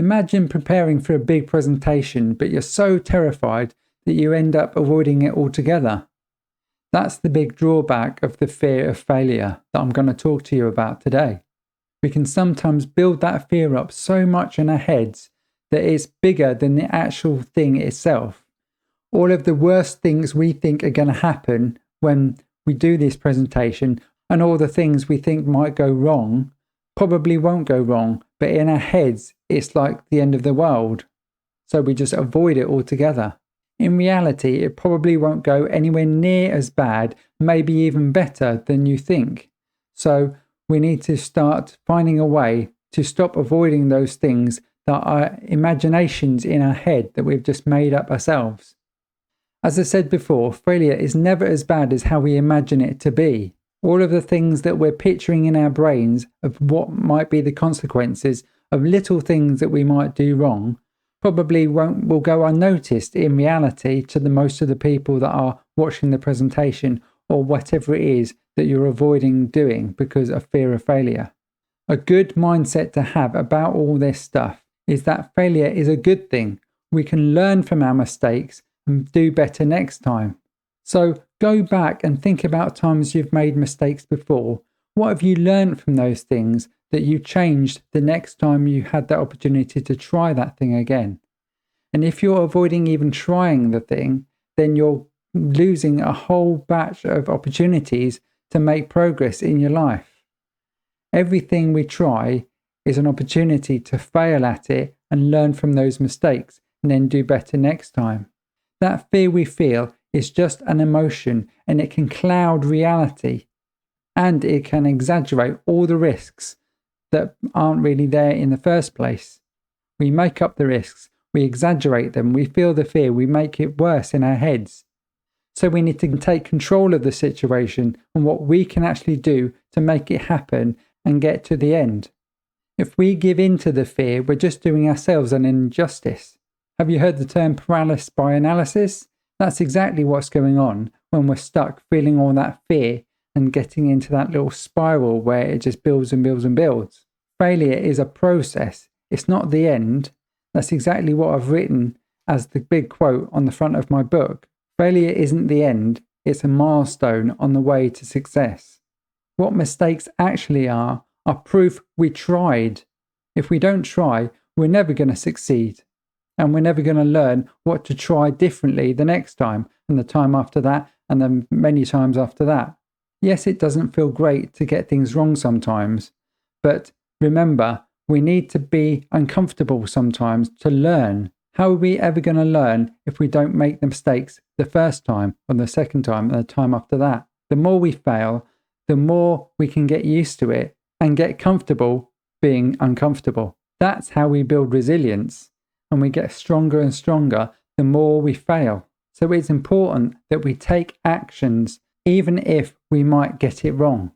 Imagine preparing for a big presentation, but you're so terrified that you end up avoiding it altogether. That's the big drawback of the fear of failure that I'm going to talk to you about today. We can sometimes build that fear up so much in our heads that it's bigger than the actual thing itself. All of the worst things we think are going to happen when we do this presentation, and all the things we think might go wrong, probably won't go wrong, but in our heads, it's like the end of the world. So we just avoid it altogether. In reality, it probably won't go anywhere near as bad, maybe even better than you think. So we need to start finding a way to stop avoiding those things that are imaginations in our head that we've just made up ourselves. As I said before, failure is never as bad as how we imagine it to be. All of the things that we're picturing in our brains of what might be the consequences of little things that we might do wrong probably will go unnoticed in reality to the most of the people that are watching the presentation or whatever it is that you're avoiding doing because of fear of failure. A good mindset to have about all this stuff is that failure is a good thing. We can learn from our mistakes and do better next time. So go back and think about times you've made mistakes before. What have you learned from those things that you changed the next time you had that opportunity to try that thing again? And if you're avoiding even trying the thing, then you're losing a whole batch of opportunities to make progress in your life. Everything we try is an opportunity to fail at it and learn from those mistakes and then do better next time. That fear we feel is just an emotion, and it can cloud reality, and it can exaggerate all the risks that aren't really there in the first place. We make up the risks, we exaggerate them, we feel the fear, we make it worse in our heads. So we need to take control of the situation and what we can actually do to make it happen and get to the end. If we give in to the fear, we're just doing ourselves an injustice. Have you heard the term paralysis by analysis? That's exactly what's going on when we're stuck feeling all that fear and getting into that little spiral where it just builds and builds and builds. Failure is a process. It's not the end. That's exactly what I've written as the big quote on the front of my book. Failure isn't the end. It's a milestone on the way to success. What mistakes actually are proof we tried. If we don't try, we're never going to succeed. And we're never going to learn what to try differently the next time, and the time after that, and then many times after that. Yes, it doesn't feel great to get things wrong sometimes, but remember, we need to be uncomfortable sometimes to learn. How are we ever going to learn if we don't make the mistakes the first time, or the second time, and the time after that? The more we fail, the more we can get used to it and get comfortable being uncomfortable. That's how we build resilience. And we get stronger and stronger the more we fail. So it's important that we take actions even if we might get it wrong.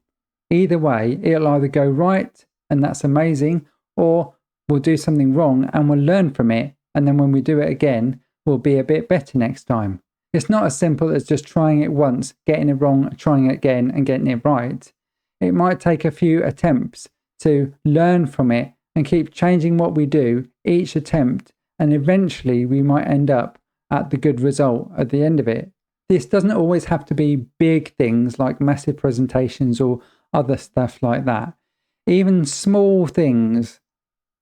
Either way, it'll either go right and that's amazing, or we'll do something wrong and we'll learn from it, and then when we do it again, we'll be a bit better next time. It's not as simple as just trying it once, getting it wrong, trying it again and getting it right. It might take a few attempts to learn from it and keep changing what we do each attempt, and eventually we might end up at the good result at the end of it. This doesn't always have to be big things like massive presentations or other stuff like that. Even small things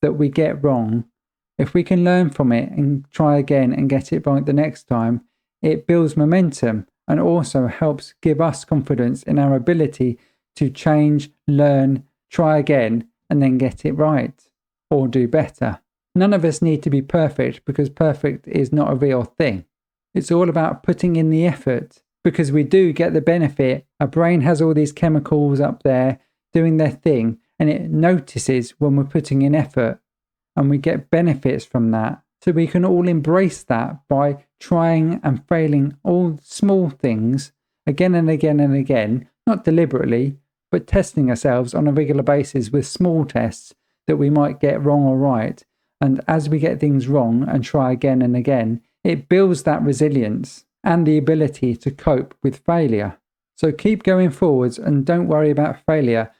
that we get wrong, if we can learn from it and try again and get it right the next time, it builds momentum and also helps give us confidence in our ability to change, learn, try again, and then get it right or do better. None of us need to be perfect because perfect is not a real thing. It's all about putting in the effort because we do get the benefit. Our brain has all these chemicals up there doing their thing, and it notices when we're putting in effort, and we get benefits from that. So we can all embrace that by trying and failing all small things again and again and again, not deliberately, but testing ourselves on a regular basis with small tests that we might get wrong or right. And as we get things wrong and try again and again, it builds that resilience and the ability to cope with failure. So keep going forwards and don't worry about failure.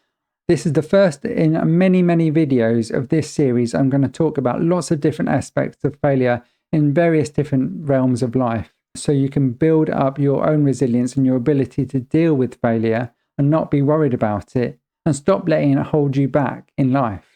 This is the first in many, many videos of this series. I'm going to talk about lots of different aspects of failure in various different realms of life, so you can build up your own resilience and your ability to deal with failure and not be worried about it and stop letting it hold you back in life.